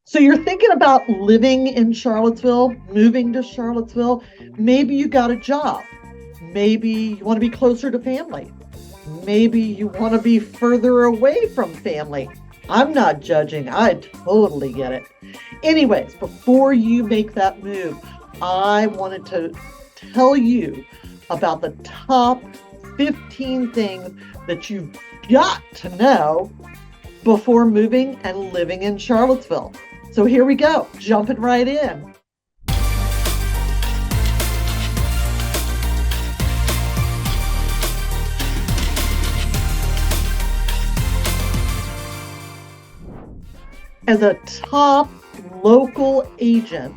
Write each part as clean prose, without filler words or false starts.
So you're thinking about living in Charlottesville, moving to Charlottesville. Maybe you got a job. Maybe you want to be closer to family. Maybe you want to be further away from family. I'm not judging. I totally get it. Anyways, before you make that move, I wanted to tell you about the top 15 things that you've got to know before moving and living in Charlottesville. So here we go, jumping right in. As a top local agent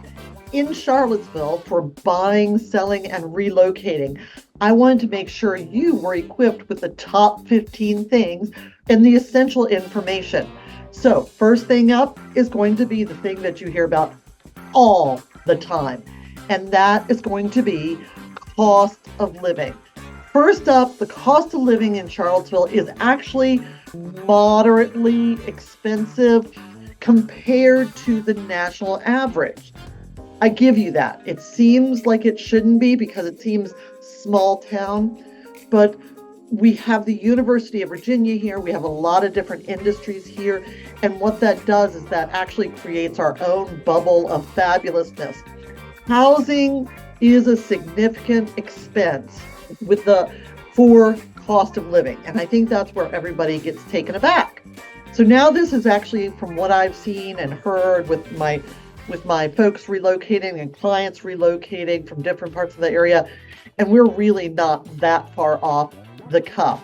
in Charlottesville for buying, selling, and relocating, I wanted to make sure you were equipped with the top 15 things and the essential information. So first thing up is going to be the thing that you hear about all the time, and that is going to be cost of living. First up, the cost of living in Charlottesville is actually moderately expensive compared to the national average. I give you that. It seems like it shouldn't be because it seems small town, but we have the University of Virginia here. We have a lot of different industries here. And what that does is that actually creates our own bubble of fabulousness. Housing is a significant expense for cost of living. And I think that's where everybody gets taken aback. So now this is actually from what I've seen and heard with my folks relocating and clients relocating from different parts of the area. And we're really not that far off the cuff.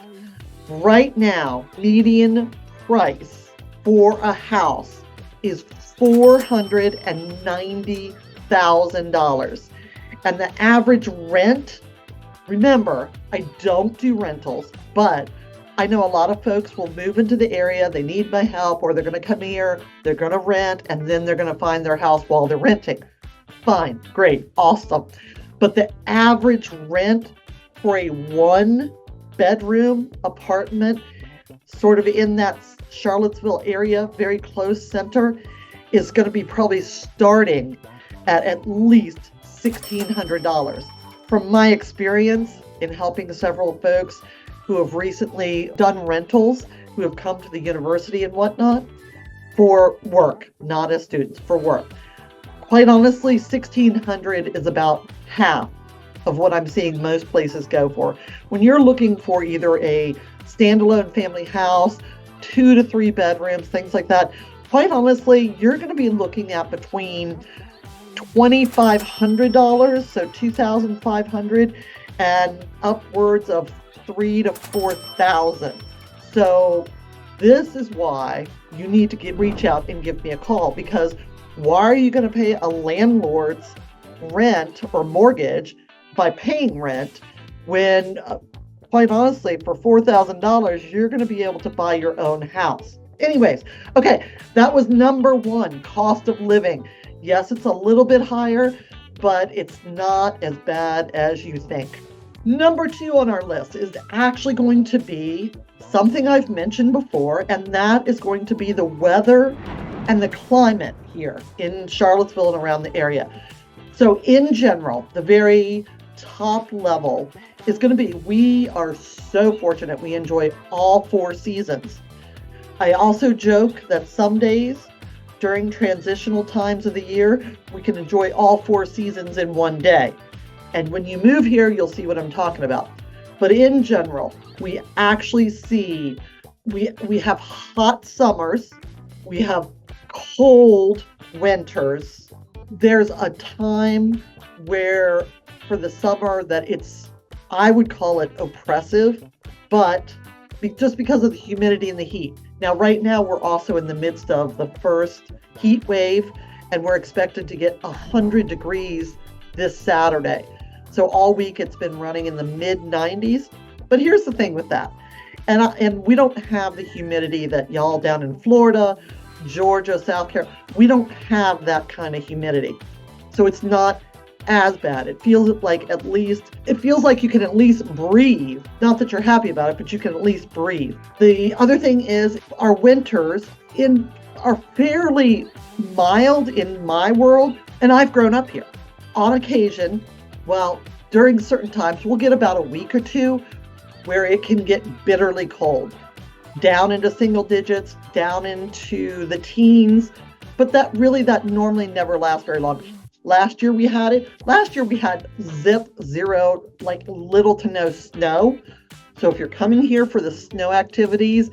Right now, median price for a house is $490,000. And the average rent, remember, I don't do rentals, but I know a lot of folks will move into the area, they need my help, or they're going to come here, they're going to rent, and then they're going to find their house while they're renting. Fine, great, awesome. But the average rent for a one-bedroom apartment, sort of in that Charlottesville area, very close center, is going to be probably starting at least $1,600. From my experience in helping several folks who have recently done rentals, who have come to the university and whatnot, for work, not as students, for work. Quite honestly, $1,600 is about half of what I'm seeing most places go for. When you're looking for either a standalone family house, 2 to 3 bedrooms, things like that, quite honestly, you're going to be looking at between $2,500, so $2,500, and upwards of $3,000 to $4,000. So this is why you need to reach out and give me a call, because why are you going to pay a landlord's rent or mortgage by paying rent when, quite honestly, for $4,000, you're going to be able to buy your own house? Anyways, okay, that was number one, cost of living. Yes, it's a little bit higher, but it's not as bad as you think. Number two on our list is actually going to be something I've mentioned before, and that is going to be the weather and the climate here in Charlottesville and around the area. So in general, the very top level is going to be, we are so fortunate we enjoy all 4 seasons. I also joke that some days during transitional times of the year, we can enjoy all 4 seasons in one day. And when you move here, you'll see what I'm talking about. But in general, we actually see, we have hot summers, we have cold winters. There's a time where for the summer that I would call it oppressive, but just because of the humidity and the heat. Now, right now, we're also in the midst of the first heat wave, and we're expected to get 100 degrees this Saturday. So all week it's been running in the mid 90s. But here's the thing with that. And we don't have the humidity that y'all down in Florida, Georgia, South Carolina, we don't have that kind of humidity. So it's not as bad. It feels like you can at least breathe. Not that you're happy about it, but you can at least breathe. The other thing is our winters are fairly mild in my world, and I've grown up here. On occasion, well, during certain times, we'll get about a week or two where it can get bitterly cold, down into single digits, down into the teens, but that normally never lasts very long. Last year we had it. Last year we had zip, zero, like little to no snow. So if you're coming here for the snow activities,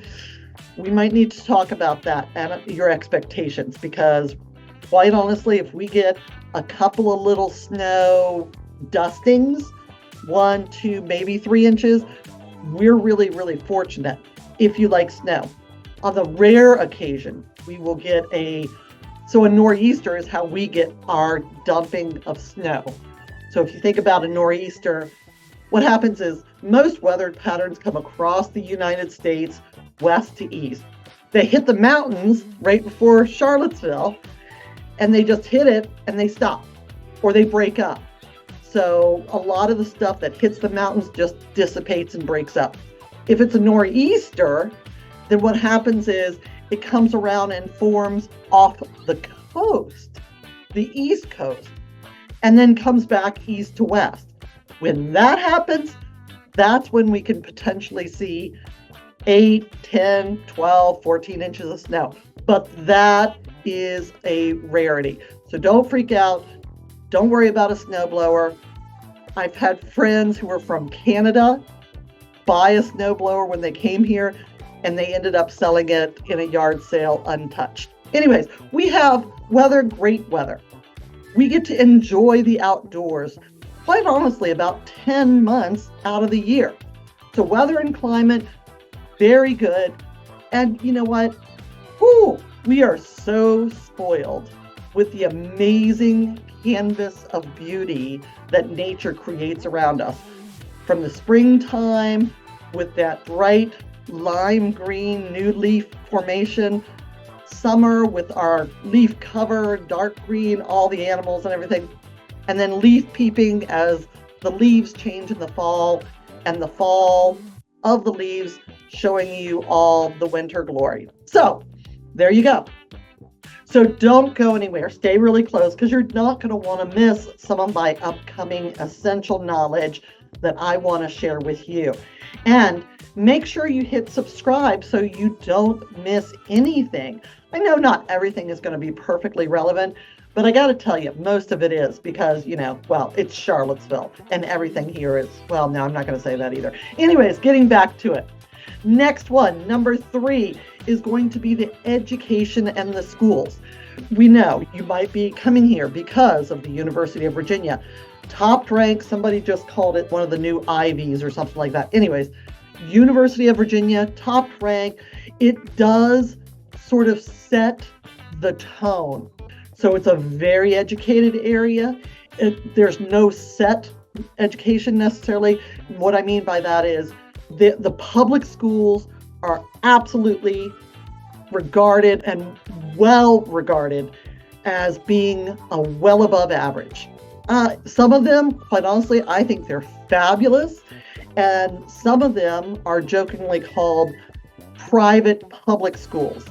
we might need to talk about that and your expectations, because quite honestly, if we get a couple of little snow dustings, 1, 2, maybe 3 inches, we're really, really fortunate if you like snow. On the rare occasion, we will get a nor'easter is how we get our dumping of snow. So if you think about a nor'easter, what happens is most weather patterns come across the United States, west to east. They hit the mountains right before Charlottesville, and they just hit it and they stop, or they break up. So a lot of the stuff that hits the mountains just dissipates and breaks up. If it's a nor'easter, then what happens is it comes around and forms off the coast, the East Coast, and then comes back east to west. When that happens, that's when we can potentially see 8, 10, 12, 14 inches of snow. But that is a rarity. So don't freak out. Don't worry about a snowblower. I've had friends who were from Canada buy a snowblower when they came here, and they ended up selling it in a yard sale untouched. Anyways, we have weather, great weather. We get to enjoy the outdoors, quite honestly, about 10 months out of the year. So weather and climate, very good. And you know what? We are so spoiled with the amazing canvas of beauty that nature creates around us. From the springtime with that bright lime green new leaf formation, summer with our leaf cover, dark green, all the animals and everything, and then leaf peeping as the leaves change in the fall, and the fall of the leaves showing you all the winter glory. So there you go. So don't go anywhere. Stay really close, because you're not going to want to miss some of my upcoming essential knowledge that I want to share with you. And make sure you hit subscribe so you don't miss anything. I know not everything is going to be perfectly relevant, but I got to tell you, most of it is, because, it's Charlottesville, and everything here is, no, I'm not going to say that either. Anyways, getting back to it. Next one, number 3, is going to be the education and the schools. We know you might be coming here because of the University of Virginia. Top ranked, somebody just called it one of the new Ivies or something like that. Anyways, University of Virginia, top ranked. It does sort of set the tone. So it's a very educated area. There's no set education necessarily. What I mean by that is the public schools are absolutely regarded and well regarded as being a well above average. Some of them, quite honestly, I think they're fabulous. And some of them are jokingly called private public schools.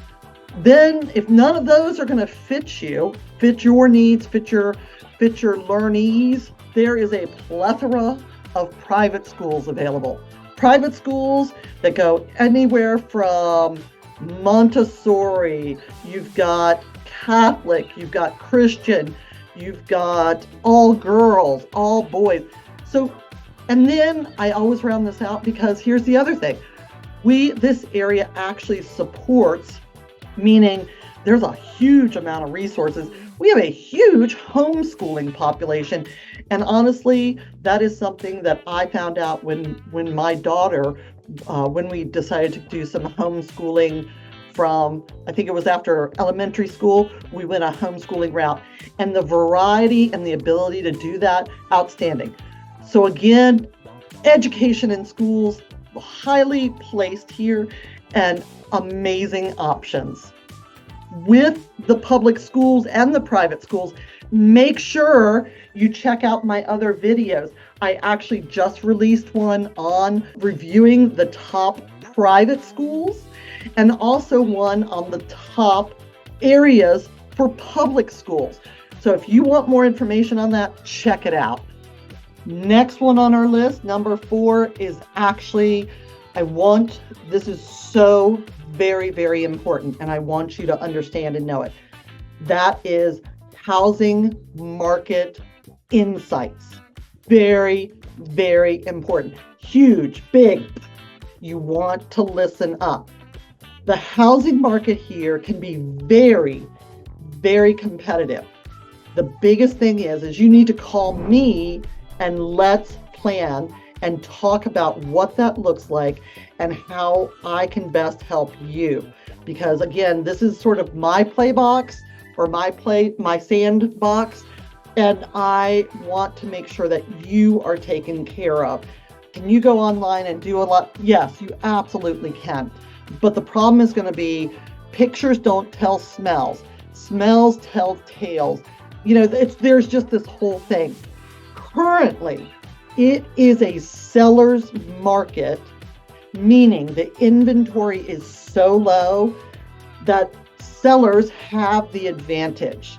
Then if none of those are going to fit you, fit your needs, fit your learnees, there is a plethora of private schools available. Private schools that go anywhere from Montessori, you've got Catholic, you've got Christian, you've got all girls, all boys. So, and then I always round this out, because here's the other thing. This area actually supports, meaning there's a huge amount of resources. We have a huge homeschooling population. And honestly, that is something that I found out when my daughter, when we decided to do some homeschooling from, I think it was after elementary school, we went a homeschooling route. And the variety and the ability to do that, outstanding. So again, education in schools, highly placed here, and amazing options. With the public schools and the private schools, make sure you check out my other videos. I actually just released one on reviewing the top private schools, and also one on the top areas for public schools. So if you want more information on that, check it out. Next one on our list, number 4, is actually, this is so very, very important, and I want you to understand and know it. That is housing market insights. Very, very important. Huge, big. You want to listen up. The housing market here can be very, very competitive. The biggest thing is you need to call me and let's plan and talk about what that looks like and how I can best help you. Because again, this is sort of my play box or my sandbox, and I want to make sure that you are taken care of. Can you go online and do a lot? Yes, you absolutely can. But the problem is going to be pictures don't tell smells. Smells tell tales. There's just this whole thing. Currently, it is a seller's market, meaning the inventory is so low that sellers have the advantage.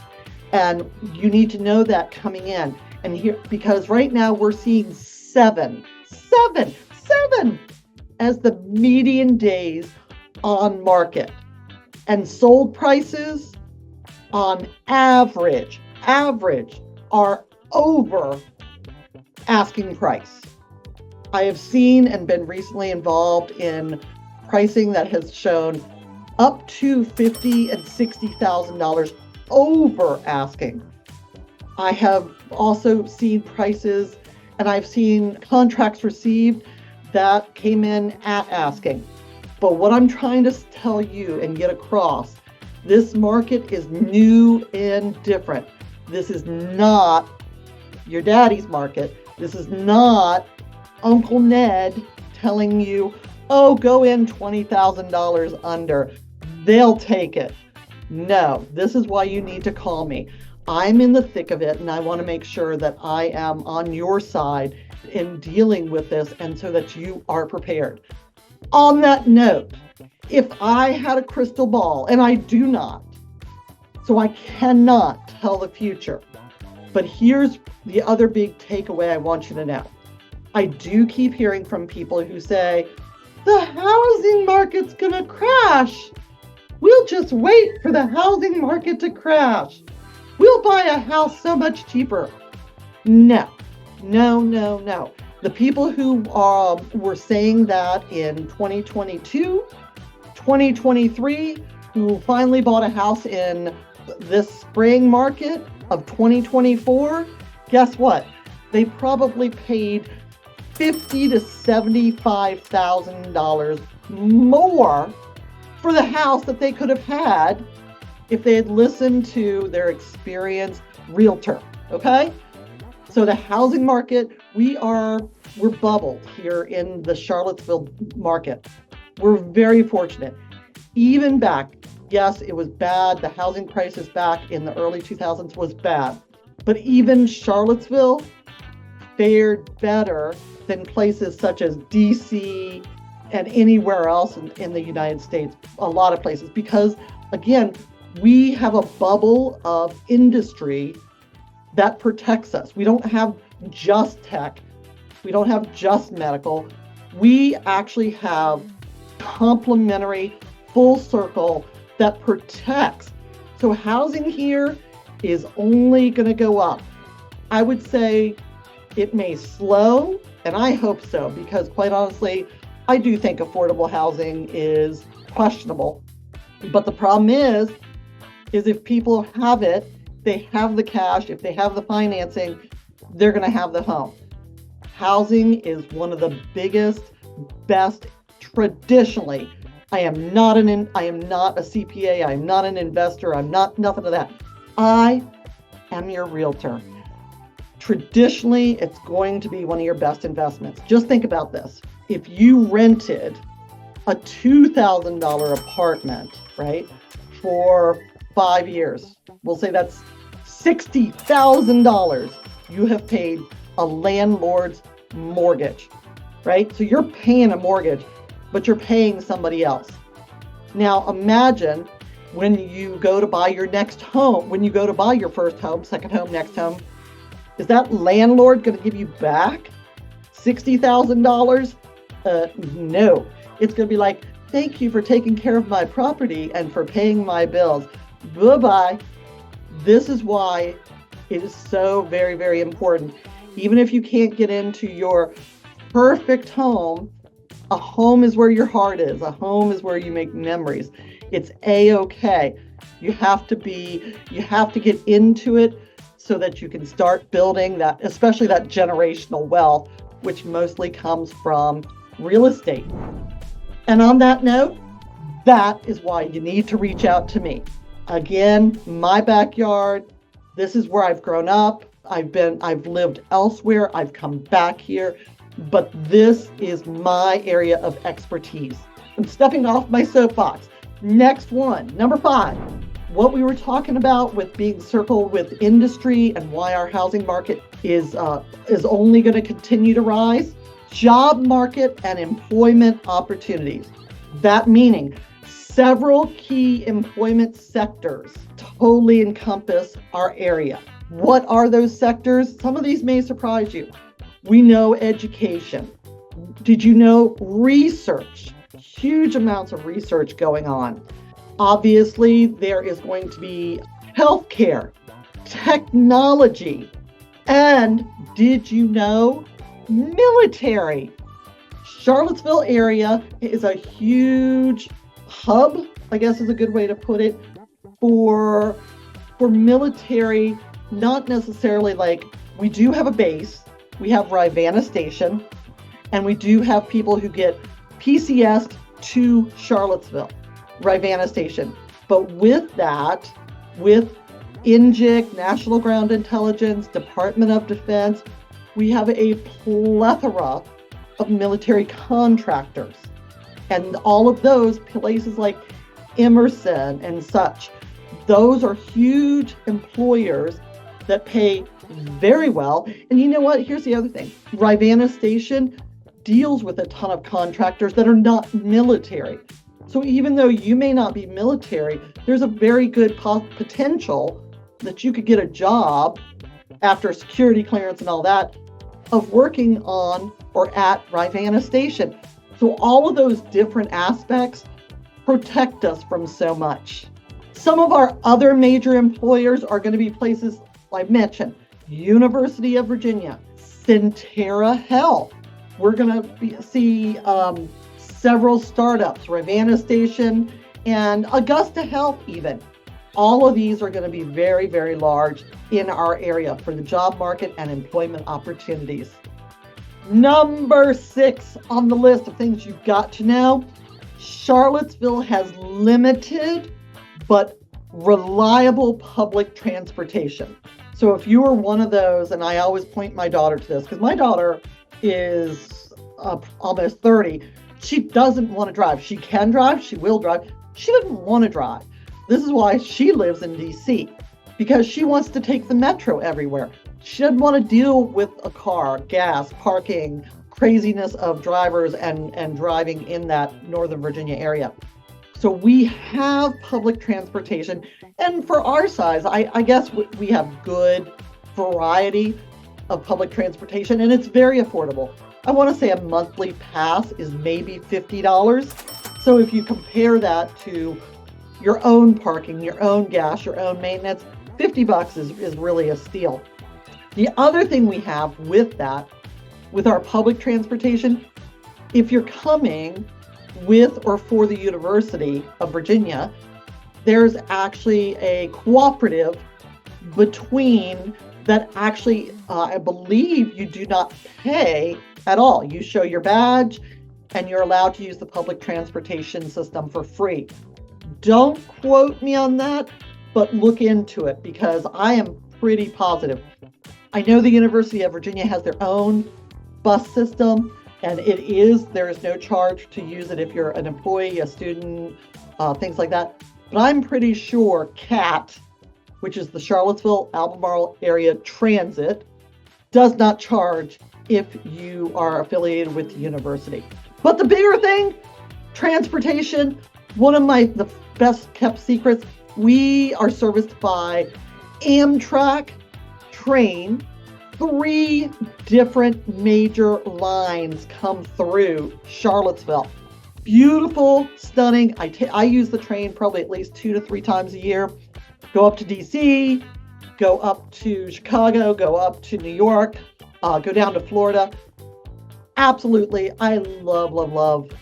And you need to know that coming in. And here, because right now we're seeing seven as the median days on market. And sold prices on average are over asking price. I have seen and been recently involved in pricing that has shown up to $50,000 and $60,000 over asking. I have also seen prices, and I've seen contracts received that came in at asking. But what I'm trying to tell you and get across, this market is new and different. This is not your daddy's market. This is not Uncle Ned telling you, oh, go in $20,000 under. They'll take it. No, this is why you need to call me. I'm in the thick of it, and I want to make sure that I am on your side in dealing with this, and so that you are prepared. On that note, if I had a crystal ball, and I do not, so I cannot tell the future, but here's the other big takeaway I want you to know. I do keep hearing from people who say, the housing market's gonna crash. We'll just wait for the housing market to crash. We'll buy a house so much cheaper. No. The people who were saying that in 2022, 2023, who finally bought a house in this spring market of 2024, guess what? They probably paid $50,000 to $75,000 more for the house that they could have had if they had listened to their experienced realtor. Okay? So the housing market, we're bubbled here in the Charlottesville market. We're very fortunate. Even back, yes, it was bad. The housing crisis back in the early 2000s was bad. But even Charlottesville fared better than places such as DC and anywhere else in the United States, a lot of places, because again, we have a bubble of industry that protects us. We don't have just tech. We don't have just medical. We actually have complementary, full circle that protects. So housing here is only going to go up. I would say it may slow, and I hope so, because quite honestly, I do think affordable housing is questionable. But the problem is if people have it, they have the cash, if they have the financing, they're going to have the home. Housing is one of the biggest, best, traditionally. I am not a CPA. I'm not an investor. I'm not nothing of that. I am your realtor. Traditionally, it's going to be one of your best investments. Just think about this. If you rented a $2,000 apartment, right, for 5 years, we'll say that's $60,000 you have paid a landlord's mortgage, right? So you're paying a mortgage, but you're paying somebody else. Now imagine when you go to buy your next home, when you go to buy your first home, second home, next home, is that landlord going to give you back $60,000? No. It's going to be like, thank you for taking care of my property and for paying my bills. Bye-bye. This is why it is so very, very important. Even if you can't get into your perfect home, a home is where your heart is. A home is where you make memories. It's a-okay. You have to get into it so that you can start building that, especially that generational wealth, which mostly comes from real estate. And on that note, that is why you need to reach out to me. Again, my backyard, this is where I've grown up. I've lived elsewhere. I've come back here, but this is my area of expertise. I'm stepping off my soapbox. Next one, number 5, what we were talking about with being circled with industry and why our housing market is only going to continue to rise. Job market and employment opportunities. That meaning several key employment sectors totally encompass our area. What are those sectors? Some of these may surprise you. We know education. Did you know research? Huge amounts of research going on. Obviously, there is going to be healthcare, technology, and did you know military? Charlottesville area is a huge hub, I guess is a good way to put it, for military, not necessarily like, we do have a base, we have Rivanna Station, and we do have people who get PCS'd to Charlottesville, Rivanna Station. But with that, with NGIC, National Ground Intelligence, Department of Defense, we have a plethora of military contractors. And all of those places like Emerson and such, those are huge employers that pay very well. And you know what? Here's the other thing. Rivanna Station deals with a ton of contractors that are not military. So even though you may not be military, there's a very good potential that you could get a job after security clearance and all that of working on or at Rivanna Station. So all of those different aspects protect us from so much. Some of our other major employers are going to be places I mentioned, University of Virginia, Centera Health. We're going to see several startups, Rivanna Station and Augusta Health even. All of these are going to be very, very large in our area for the job market and employment opportunities. Number 6 on the list of things you've got to know, Charlottesville has limited but reliable public transportation. So if you are one of those, and I always point my daughter to this, because my daughter is almost 30, she doesn't want to drive. She can drive, she will drive. She doesn't want to drive. This is why she lives in DC, because she wants to take the metro everywhere. She doesn't want to deal with a car, gas, parking, craziness of drivers and driving in that Northern Virginia area. So we have public transportation, and for our size, I guess we have good variety of public transportation, and it's very affordable. I want to say a monthly pass is maybe $50. So if you compare that to your own parking, your own gas, your own maintenance, $50 is really a steal. The other thing we have with that, with our public transportation, if you're coming with or for the University of Virginia, there's actually a cooperative between that actually, I believe you do not pay at all. You show your badge and you're allowed to use the public transportation system for free. Don't quote me on that, but look into it because I am pretty positive. I know the University of Virginia has their own bus system, and there is no charge to use it if you're an employee, a student, things like that. But I'm pretty sure CAT, which is the Charlottesville Albemarle Area Transit, does not charge if you are affiliated with the university. But the bigger thing, transportation, one of the best kept secrets, we are serviced by Amtrak train. 3 different major lines come through Charlottesville. Beautiful, stunning. I use the train probably at least 2 to 3 times a year. Go up to DC, go up to Chicago, go up to New York, go down to Florida. Absolutely, I love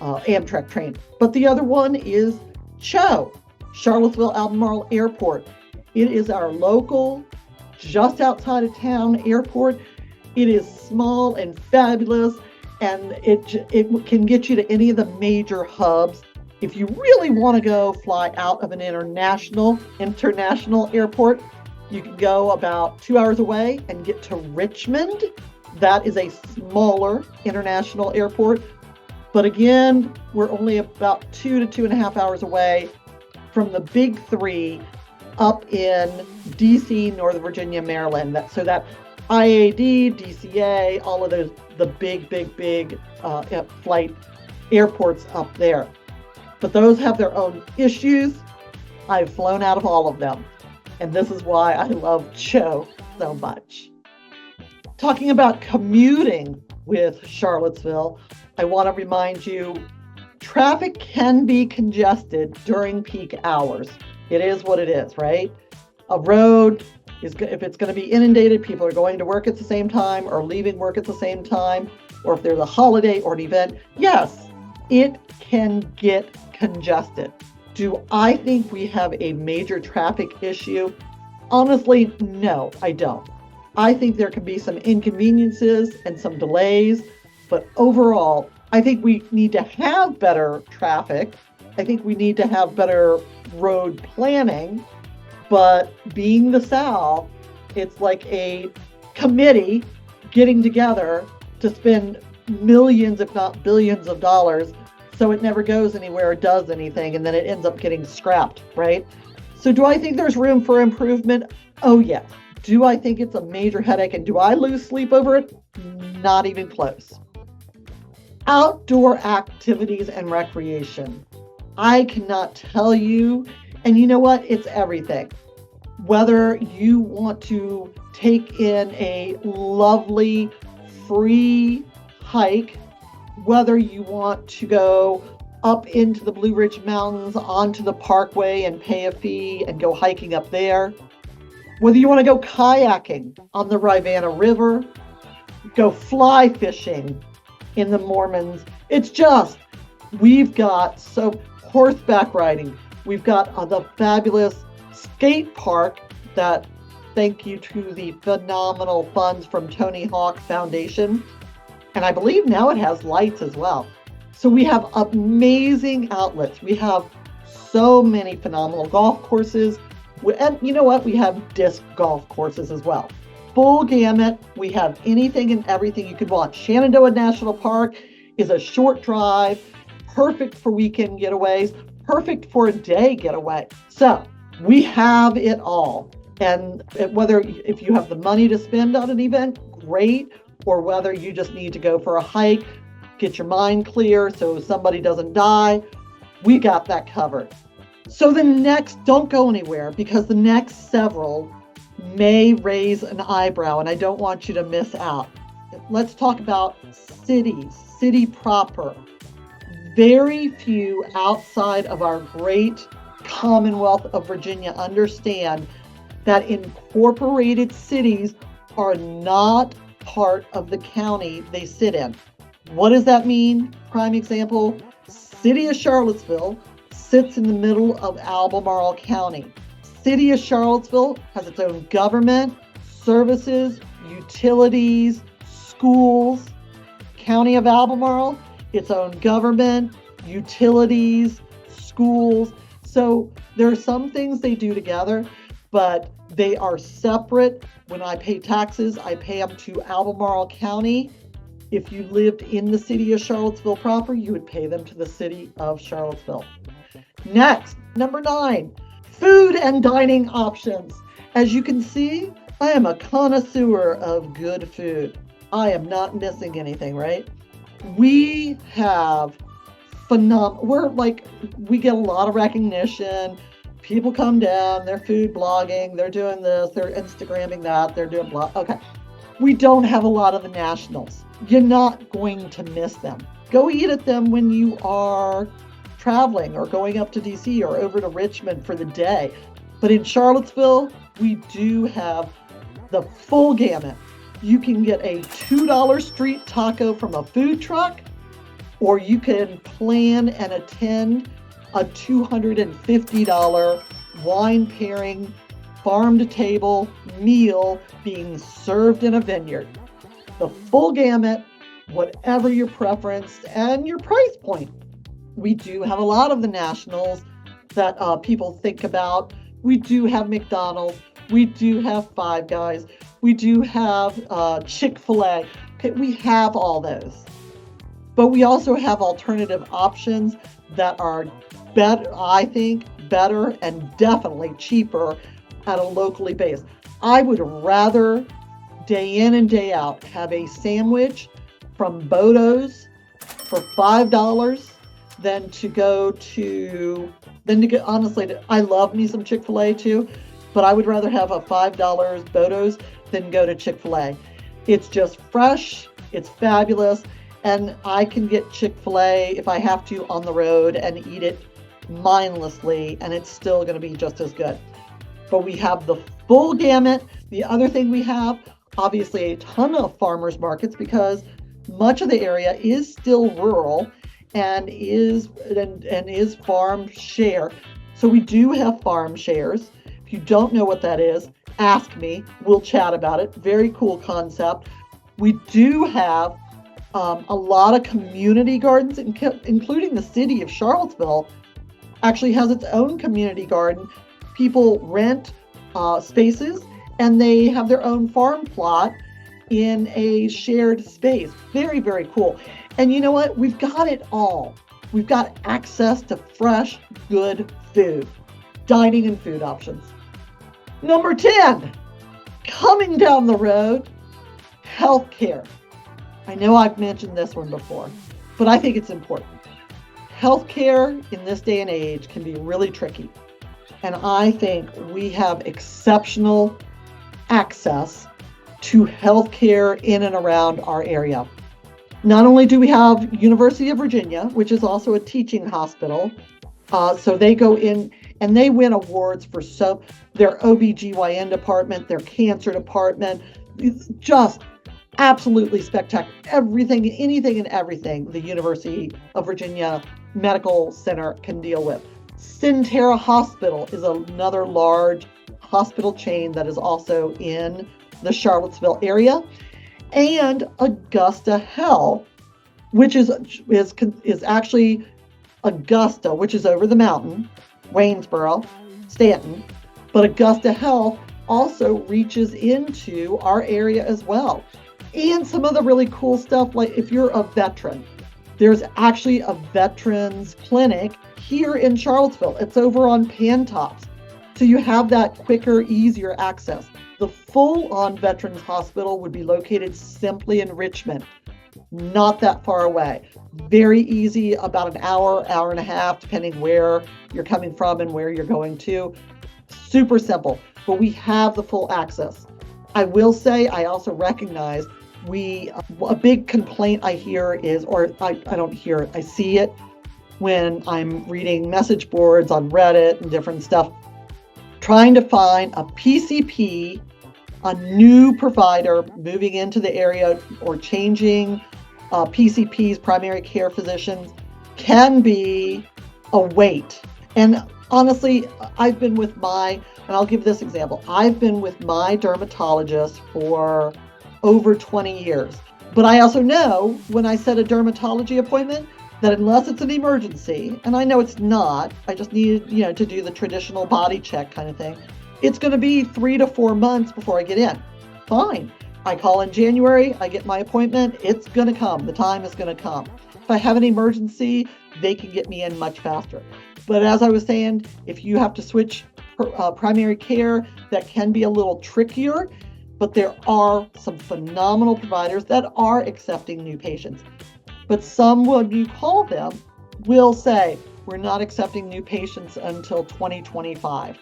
Amtrak train. But the other one is CHO, Charlottesville Albemarle Airport. It is our local, just outside of town airport. It is small and fabulous, and it can get you to any of the major hubs. If you really want to go fly out of an international airport, you can go about 2 hours away and get to Richmond. That is a smaller international airport. But again, we're only about 2 to 2.5 hours away from the big 3 up in DC, Northern Virginia, Maryland. So that IAD, DCA, all of those, the big flight airports up there. But those have their own issues. I've flown out of all of them. And this is why I love CHO so much. Talking about commuting with Charlottesville, I want to remind you, traffic can be congested during peak hours. It is what it is, right? A road is, if it's going to be inundated, people are going to work at the same time or leaving work at the same time, or if there's a holiday or an event, yes, it can get congested. Do I think we have a major traffic issue? Honestly, no, I don't. I think there can be some inconveniences and some delays, but overall, I think we need to have better traffic. I think we need to have better road planning, but being the South, it's like a committee getting together to spend millions, if not billions of dollars, so it never goes anywhere or does anything, and then it ends up getting scrapped, right? So do I think there's room for improvement? Oh, yes. Do I think it's a major headache, and do I lose sleep over it? Not even close. Outdoor activities and recreation. I cannot tell you, and you know what? It's everything. Whether you want to take in a lovely free hike, whether you want to go up into the Blue Ridge Mountains onto the Parkway and pay a fee and go hiking up there, whether you want to go kayaking on the Rivanna River, go fly fishing in the Mormons. It's just, we've got horseback riding. We've got the fabulous skate park that, thank you to the phenomenal funds from Tony Hawk Foundation. And I believe now it has lights as well. So we have amazing outlets. We have so many phenomenal golf courses. And you know what? We have disc golf courses as well. Full gamut. We have anything and everything you could want. Shenandoah National Park is a short drive, perfect for weekend getaways, perfect for a day getaway. So we have it all. And whether if you have the money to spend on an event, great, or whether you just need to go for a hike, get your mind clear so somebody doesn't die, we got that covered. So don't go anywhere, because the next several may raise an eyebrow, and I don't want you to miss out. Let's talk about cities, city proper. Very few outside of our great Commonwealth of Virginia understand that incorporated cities are not part of the county they sit in. What does that mean? Prime example, City of Charlottesville sits in the middle of Albemarle County. City of Charlottesville has its own government, services, utilities, schools. County of Albemarle, its own government, utilities, schools. So there are some things they do together, but they are separate. When I pay taxes, I pay them to Albemarle County. If you lived in the city of Charlottesville proper, you would pay them to the city of Charlottesville. Next, number 9, food and dining options. As you can see, I am a connoisseur of good food. I am not missing anything, right? We have phenomenal. We get a lot of recognition. People come down, they're food blogging, they're doing this, they're Instagramming that, they're doing blah. Okay. We don't have a lot of the nationals. You're not going to miss them. Go eat at them when you are traveling or going up to DC or over to Richmond for the day. But in Charlottesville, we do have the full gamut. You can get a $2 street taco from a food truck, or you can plan and attend a $250 wine pairing farm to table meal being served in a vineyard. The full gamut, whatever your preference and your price point. We do have a lot of the nationals that people think about. We do have McDonald's. We do have Five Guys. We do have Chick-fil-A. Okay, we have all those. But we also have alternative options that are better, I think, better and definitely cheaper at a locally based. I would rather day in and day out have a sandwich from Bodo's for $5 than to go honestly, I love me some Chick-fil-A too, but I would rather have a $5 Bodo's than go to Chick-fil-A. It's just fresh, it's fabulous, and I can get Chick-fil-A if I have to on the road and eat it mindlessly, and it's still going to be just as good. But we have the full gamut. The other thing we have, obviously, a ton of farmers markets because much of the area is still rural and is farm share. So we do have farm shares. If you don't know what that is, ask me. We'll chat about it. Very cool concept. We do have a lot of community gardens, including the city of Charlottesville actually has its own community garden. People rent spaces and they have their own farm plot in a shared space. Very, very cool. And you know what? We've got it all. We've got access to fresh, good food, dining and food options. Number 10, coming down the road, healthcare. I know I've mentioned this one before, but I think it's important. Healthcare in this day and age can be really tricky. And I think we have exceptional access to healthcare in and around our area. Not only do we have University of Virginia, which is also a teaching hospital, so they go in and they win awards for their OBGYN department, their cancer department, just absolutely spectacular. Everything, anything and everything the University of Virginia Medical Center can deal with. Centera Hospital is another large hospital chain that is also in the Charlottesville area. And Augusta Health, which is actually Augusta, which is over the mountain, Waynesboro, Stanton. But Augusta Health also reaches into our area as well. And some of the really cool stuff, like if you're a veteran, there's actually a veterans clinic here in Charlottesville. It's over on Pantops. So you have that quicker, easier access. The full-on Veterans Hospital would be located simply in Richmond, not that far away. Very easy, about an hour, hour and a half, depending where you're coming from and where you're going to. Super simple, but we have the full access. I will say, I also recognize a big complaint I hear is, or I don't hear it, I see it when I'm reading message boards on Reddit and different stuff, trying to find a PCP, a new provider moving into the area or changing PCPs, primary care physicians, can be a wait. And honestly, I've been with and I'll give this example, I've been with my dermatologist for over 20 years. But I also know when I set a dermatology appointment that unless it's an emergency, and I know it's not, I just need, to do the traditional body check kind of thing, it's going to be 3 to 4 months before I get in. Fine. I call in January, I get my appointment, it's going to come. The time is going to come. If I have an emergency, they can get me in much faster. But as I was saying, if you have to switch primary care, that can be a little trickier, but there are some phenomenal providers that are accepting new patients. But some, when you call them, will say we're not accepting new patients until 2025.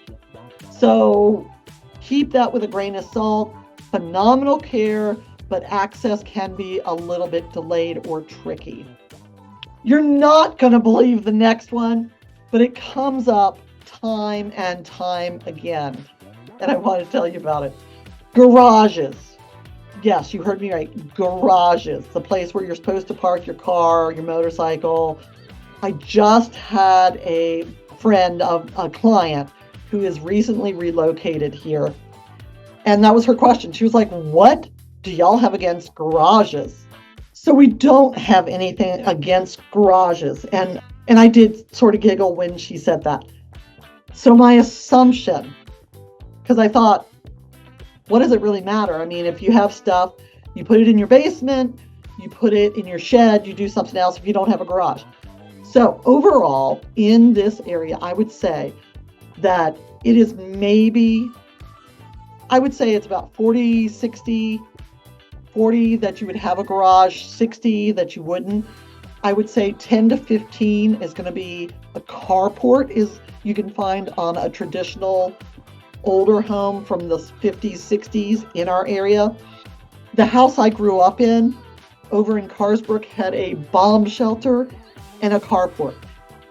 So keep that with a grain of salt. Phenomenal care, but access can be a little bit delayed or tricky. You're not going to believe the next one, but it comes up time and time again. And I want to tell you about it. Garages. Yes, you heard me right. Garages, the place where you're supposed to park your car, your motorcycle. I just had a friend of a client who is recently relocated here. And that was her question. She was like, what do y'all have against garages? So we don't have anything against garages. And I did sort of giggle when she said that. So my assumption, because I thought, what does it really matter? I mean, if you have stuff, you put it in your basement, you put it in your shed, you do something else if you don't have a garage. So overall, in this area, I would say that it is maybe, I would say it's about 40, 60, 40 that you would have a garage, 60 that you wouldn't. I would say 10 to 15 is going to be a carport is you can find on a traditional older home from the 50s, 60s in our area. The house I grew up in over in Carsbrook had a bomb shelter and a carport.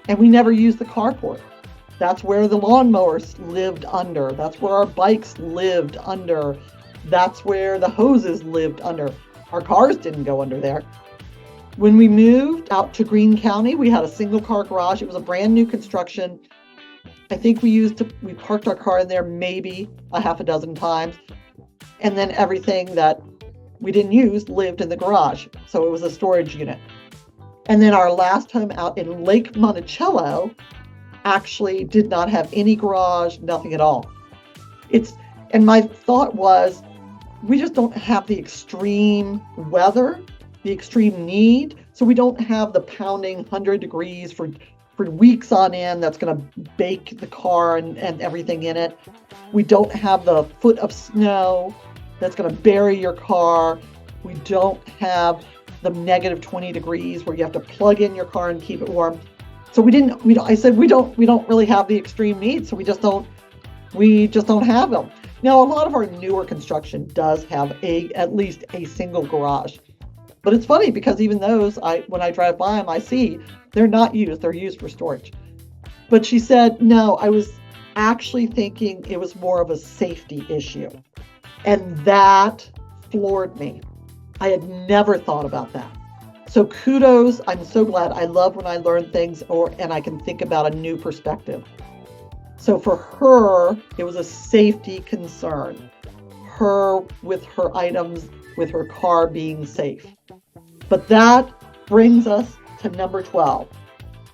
And we never used the carport. That's where the lawnmowers lived under. That's where our bikes lived under. That's where the hoses lived under. Our cars didn't go under there. When we moved out to Greene County, we had a single car garage. It was a brand new construction. I think we parked our car in there maybe a half a dozen times. And then everything that we didn't use lived in the garage. So it was a storage unit. And then our last home out in Lake Monticello actually did not have any garage, nothing at all. And my thought was, we just don't have the extreme weather, the extreme need. So we don't have the pounding 100 degrees for weeks on end that's going to bake the car and everything in it. We don't have the foot of snow that's going to bury your car. We don't have the negative 20 degrees where you have to plug in your car and keep it warm. So I said we don't really have the extreme needs, so we just don't have them. Now, a lot of our newer construction does have at least a single garage. But it's funny because even those, when I drive by them, I see they're not used. They're used for storage. But she said, no, I was actually thinking it was more of a safety issue. And that floored me. I had never thought about that. So kudos. I'm so glad. I love when I learn things and I can think about a new perspective. So for her, it was a safety concern. Her with her items, with her car being safe. But that brings us to number 12,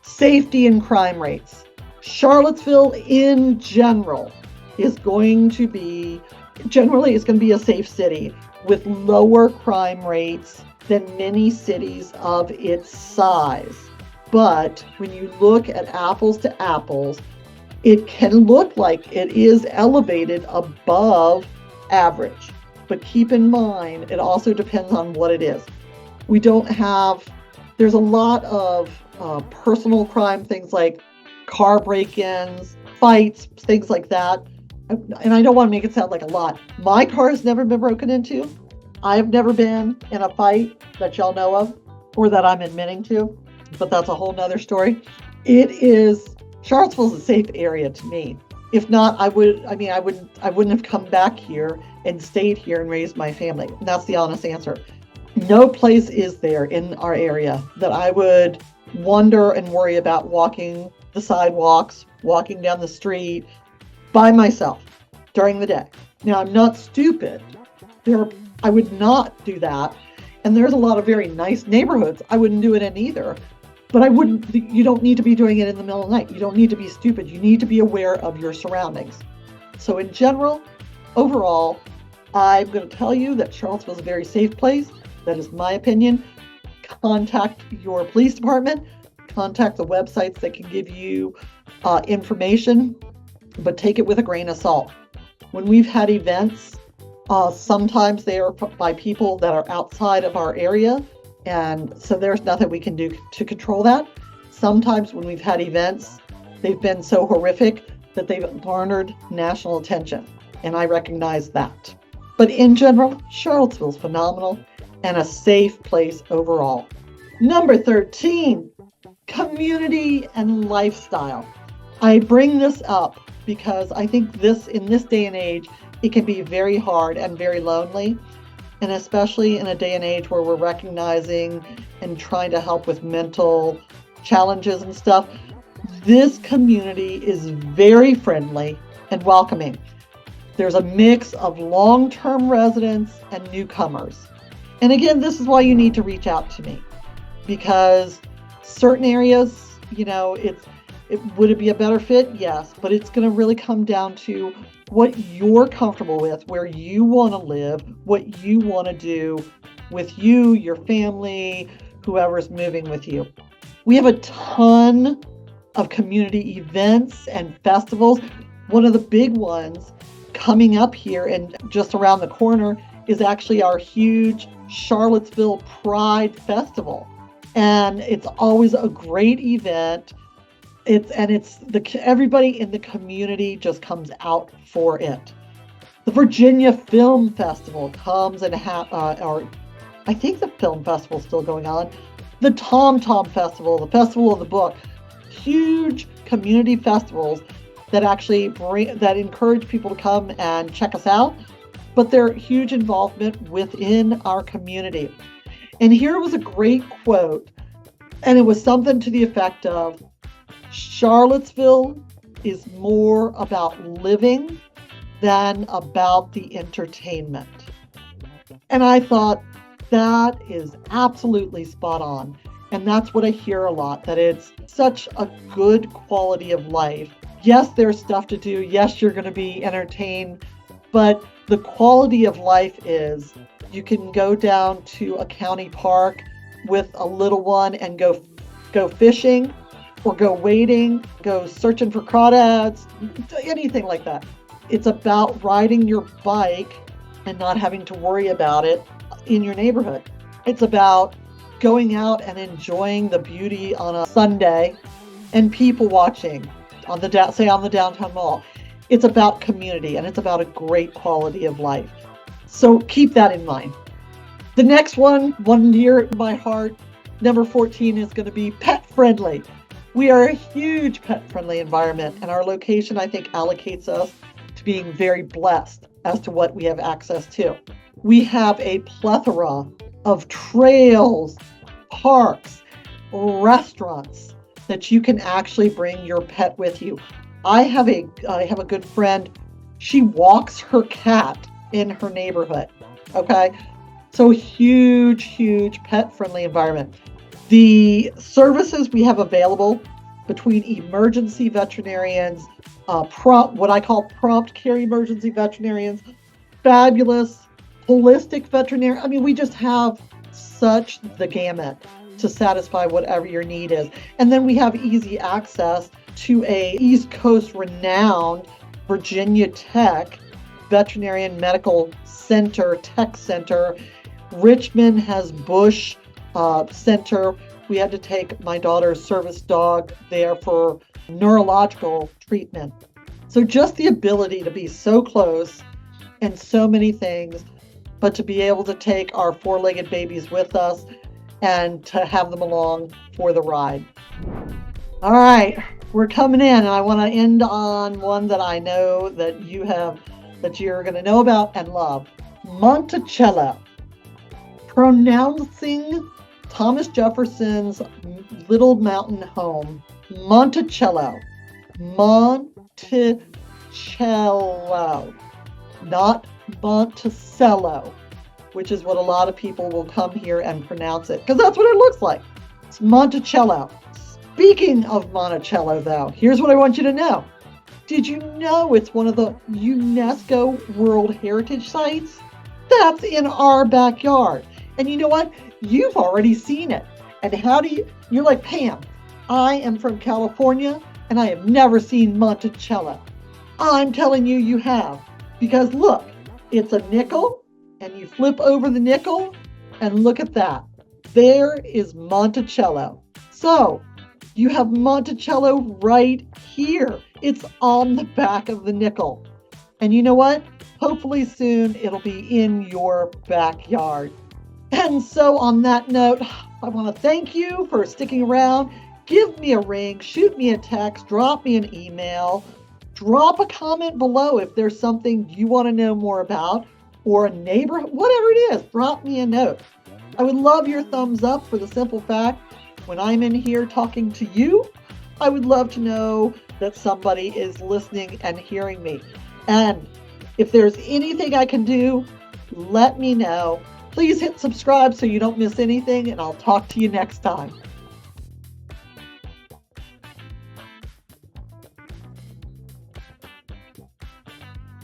safety and crime rates. Charlottesville in general is going to be a safe city with lower crime rates than many cities of its size. But when you look at apples to apples, it can look like it is elevated above average. But keep in mind, it also depends on what it is. There's a lot of personal crime, things like car break-ins, fights, things like that. And I don't want to make it sound like a lot. My car has never been broken into. I've never been in a fight that y'all know of or that I'm admitting to, but that's a whole nother story. Charlottesville's a safe area to me. If not, I wouldn't have come back here and stayed here and raised my family. And that's the honest answer. No place is there in our area that I would wonder and worry about walking the sidewalks, walking down the street by myself during the day. Now, I'm not stupid. I would not do that. And there's a lot of very nice neighborhoods I wouldn't do it in either. But you don't need to be doing it in the middle of the night. You don't need to be stupid. You need to be aware of your surroundings. So in general, overall, I'm going to tell you that Charlottesville is a very safe place. That is my opinion. Contact your police department. Contact the websites that can give you information, but take it with a grain of salt. When we've had events, sometimes they are by people that are outside of our area, and so there's nothing we can do to control that. sometimes when we've had events, they've been so horrific that they've garnered national attention, and I recognize that. But in general, Charlottesville's phenomenal and a safe place overall. Number 13, community and lifestyle. I bring this up because I think in this day and age, it can be very hard and very lonely. And especially in a day and age where we're recognizing and trying to help with mental challenges and stuff, this community is very friendly and welcoming. There's a mix of long-term residents and newcomers. And again, this is why you need to reach out to me, because certain areas, would it be a better fit? Yes, but it's going to really come down to what you're comfortable with, where you want to live, what you want to do with you, your family, whoever's moving with you. We have a ton of community events and festivals. One of the big ones coming up here and just around the corner is actually our huge Charlottesville Pride Festival. And it's always a great event. Everybody in the community just comes out for it. The Virginia Film Festival comes and I think the film festival is still going on. The Tom Tom Festival, the Festival of the Book, huge community festivals that actually that encourage people to come and check us out, but they're huge involvement within our community. And here was a great quote, and it was something to the effect of, Charlottesville is more about living than about the entertainment. And I thought that is absolutely spot on. And that's what I hear a lot, that it's such a good quality of life. Yes, there's stuff to do. Yes, you're going to be entertained. But the quality of life is you can go down to a county park with a little one and go fishing, or go wading, go searching for crawdads, anything like that. It's about riding your bike and not having to worry about it in your neighborhood. It's about going out and enjoying the beauty on a Sunday and people watching on the downtown mall. It's about community, and it's about a great quality of life. So keep that in mind. The next one near in my heart, number 14, is going to be pet friendly. We are a huge pet-friendly environment, and our location, I think, allocates us to being very blessed as to what we have access to. We have a plethora of trails, parks, restaurants that you can actually bring your pet with you. I have a good friend. She walks her cat in her neighborhood. Okay, so huge pet-friendly environment. The services we have available between emergency veterinarians, what I call prompt care emergency veterinarians, fabulous holistic veterinarian. I mean, we just have such the gamut to satisfy whatever your need is. And then we have easy access to a East Coast renowned Virginia Tech veterinarian medical center, tech center. Richmond has Bush Center. We had to take my daughter's service dog there for neurological treatment. So just the ability to be so close and so many things, but to be able to take our four-legged babies with us and to have them along for the ride. All right, we're coming in, and I want to end on one that I know that you're going to know about and love. Monticello. Pronouncing Thomas Jefferson's little mountain home, Monticello. Monticello, not Monticello, which is what a lot of people will come here and pronounce it, because that's what it looks like. It's Monticello. Speaking of Monticello, though, here's what I want you to know. Did you know it's one of the UNESCO World Heritage Sites? That's in our backyard. And you know what? You've already seen it. And you're like, Pam, I am from California and I have never seen Monticello. I'm telling you, you have. Because look, it's a nickel, and you flip over the nickel and look at that. There is Monticello. So You have Monticello right here. It's on the back of the nickel. And you know what? Hopefully soon it'll be in your backyard. And so on that note, I want to thank you for sticking around. Give me a ring, shoot me a text, drop me an email, drop a comment below if there's something you want to know more about, or a neighborhood, whatever it is, drop me a note. I would love your thumbs up for the simple fact, when I'm in here talking to you, I would love to know that somebody is listening and hearing me. And if there's anything I can do, let me know. Please hit subscribe so you don't miss anything, and I'll talk to you next time.